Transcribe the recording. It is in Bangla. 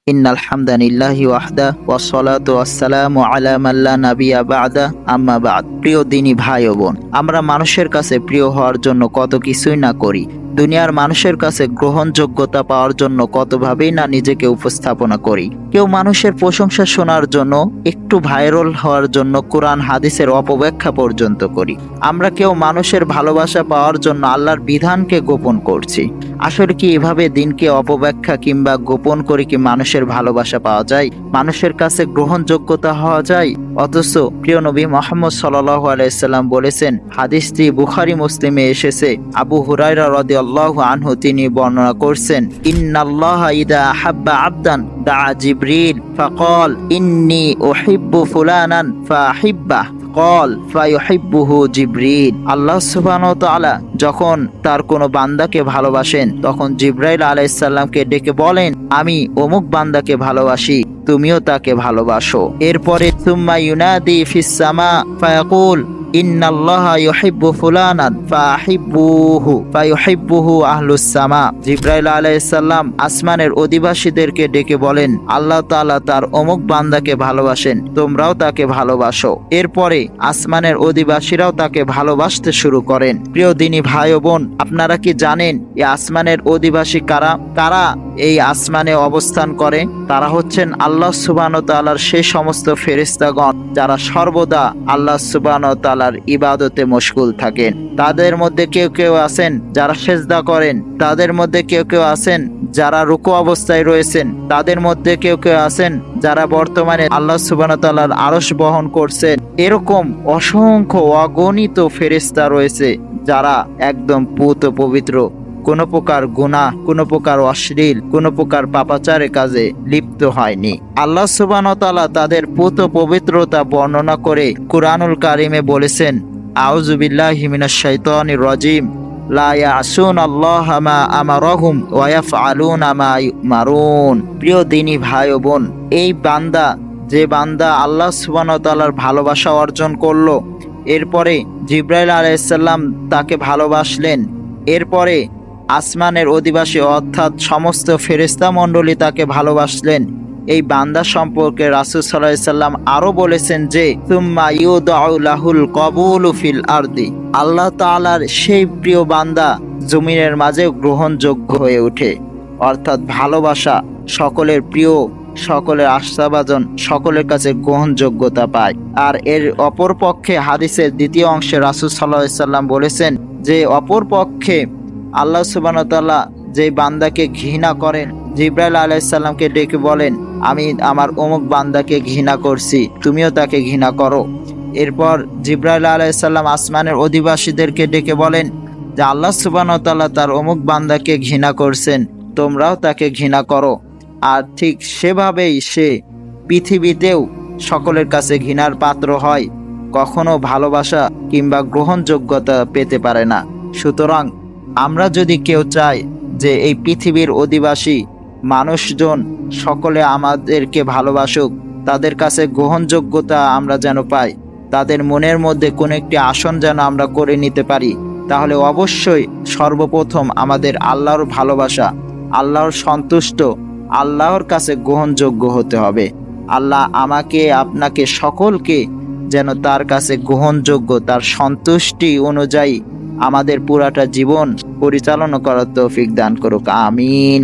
ইন্নাল হামদালিল্লাহি ওয়াহদা ওয়াসসালাতু ওয়াসসালামু আলা মান লা নাবিয়্যা বা'দা আম্মা বা'দ। প্রিয় দিনী ভাই ও বোন, আমরা মানুষের কাছে প্রিয় হওয়ার জন্য কত কিছুই না করি। দুনিয়ার মানুষের কাছে গ্রহণযোগ্যতা পাওয়ার জন্য কতভাবেই না নিজেকে উপস্থাপনা করি। কেউ মানুষের প্রশংসা শোনার জন্য, একটু ভাইরাল হওয়ার জন্য কোরআন হাদিসের অপব্যাখ্যা পর্যন্ত করি। আমরা কেউ মানুষের ভালোবাসা পাওয়ার জন্য আল্লাহর বিধানকে গোপন করছি। আসলে কি এভাবে দিনকে অপব্যাখ্যা কিংবা গোপন করে কি মানুষের ভালোবাসা পাওয়া যায়, মানুষের কাছে গ্রহণযোগ্যতা হওয়া যায়? অথচ প্রিয় নবী মুহাম্মদ সাল্লাল্লাহু আলাইহি সাল্লাম বলেছেন, হাদিসটি বুখারী মুসলিমে এসেছে। আবু হুরায়রা রাদিয়াল্লাহু আনহু তিনি বর্ণনা করছেন, ইন্নাল্লাহা ইযা আহাব্বা আবদান দা জিবরিল ফাকাল ইন্নী উহিব্বু ফুলানান ফাহিব্বাহ কল ফায়ুহিব্বুহু জিবরিল। আল্লাহ সুবহানাহু ওয়া তাআলা যখন তার কোনো বান্দাকে ভালোবাসেন, তখন জিবরাইল আলাইহিস সালামকে ডেকে বলেন, আমি অমুক বান্দাকে ভালোবাসি, তুমিও তাকে ভালোবাসো। এরপরে সুম্মা ইউনাদি ফিস সামা ফায়াকুল ইন্নাল্লাহা ইউহিব্বু ফুলানান ফায়ুহিব্বুহু আহলুস সামা। জিবরাইল আলাইহিস সালাম আসমানের অধিবাসীদেরকে ডেকে বলেন, আল্লাহ তাআলা তার অমুক বান্দাকে ভালোবাসেন, তোমরাও তাকে ভালোবাসো। এরপরে আসমানের অধিবাসীরাও তাকে ভালোবাসতে শুরু করেন। প্রিয় দিনী ভাই ও বোন, আপনারা কি জানেন এই আসমানের অধিবাসী কারা? কারা এই আসমানে অবস্থান করে? তারা হচ্ছেন আল্লাহ সুবহানাহু ওয়া তাআলার সেই সমস্ত ফেরেশতাগণ যারা সর্বদা আল্লাহ সুবহানাহু ওয়া তাআলার ইবাদতে মশগুল থাকেন। তাদের মধ্যে কেউ কেউ আছেন যারা সেজদা করেন, তাদের মধ্যে কেউ কেউ আছেন যারা রুকু অবস্থায় রয়েছেন, তাদের মধ্যে কেউ কেউ আছেন যারা বর্তমানে আল্লাহ সুবহানাহু ওয়া তাআলার আরশ বহন করছেন। এরকম অসংখ্য অগণিত ফেরেশতা রয়েছে যারা একদম পুত পবিত্র, কোনো প্রকার গুনাহ, কোনো প্রকার অশ্লীল, কোনো প্রকার পাপাচারের কাজে লিপ্ত হয়নি। আল্লাহ সুবহানাহু ওয়া তাআলা তাদের পুত পবিত্রতা বর্ণনা করে কুরআনুল কারিমে বলেছেন, আউযু বিল্লাহি মিনাশ শাইতানির রাজিম, লা ইয়াসুনাল্লাহা মা আমারাহুম ওয়া ইয়াফআলুনা মা ইউমারুন। প্রিয় দিনী ভাই ও বোন, এই বান্দা, যে বান্দা আল্লাহ সুবহানাহু ওয়া তাআলার ভালোবাসা অর্জন করলো, এরপরে জিবরাইল আলাইহিস সালাম তাকে ভালোবাসলেন, এরপরে আসমানের অধিবাসী অর্থাৎ সমস্ত ফেরেশতা মণ্ডলী তাকে ভালোবাসলেন। এই বান্দা সম্পর্কে রাসূল সাল্লাল্লাহু আলাইহি সাল্লাম আরো বলেছেন যে, সুম্মা ইউদাউ লাহুল কবুলু ফিল আরদি। আল্লাহ তাআলার সেই প্রিয় বান্দা জমিনের মাঝে গ্রহণযোগ্য হয়ে ওঠে। অর্থাৎ ভালোবাসা সকলের প্রিয়, সকলের আস্থাভাজন, সকলের কাছে গ্রহণযোগ্যতা পায়। আর এর অপর পক্ষে হাদিসের দ্বিতীয় অংশে রাসূল সাল্লাল্লাহু আলাইহি সাল্লাম বলেছেন যে, অপর পক্ষে আল্লাহ সুবহানাহু ওয়া তাআলা যে বান্দাকে ঘৃণা করেন, জিবরাইল আলাইহিস সালামকে ডেকে বলেন, আমি আমার অমুক বান্দাকে ঘৃণা করছি, তুমিও তাকে ঘৃণা করো। এরপর জিবরাইল আলাইহিস সালাম আসমানের অধিবাসীদেরকে ডেকে বলেন যে, আল্লাহ সুবহানাহু ওয়া তাআলা তার অমুক বান্দাকে ঘৃণা করছেন, তোমরাও তাকে ঘৃণা করো। আর ঠিক সেভাবেই সে পৃথিবীতেও সকলের কাছে ঘৃণার পাত্র হয়, কখনো ভালোবাসা কিংবা গ্রহণযোগ্যতা পেতে পারে না। সুতরাং আমরা যদি কেউ চাই যে এই পৃথিবীর অধিবাসী মানুষজন সকলে আমাদেরকে ভালোবাসুক, তাদের কাছে গ্রহণযোগ্যতা আমরা যেন পাই, তাদের মনের মধ্যে কোনো একটি আসন যেন আমরা করে নিতে পারি, তাহলে অবশ্যই সর্বপ্রথম আমাদের আল্লাহর ভালোবাসা, আল্লাহর সন্তুষ্ট, আল্লাহর কাছে গ্রহণযোগ্য হতে হবে। আল্লাহ আমাকে, আপনাকে, সকলকে যেন তার কাছে গ্রহণযোগ্য, তার সন্তুষ্টি অনুযায়ী আমাদের পুরাটা জীবন পরিচালনা করার তৌফিক দান করুক। আমিন।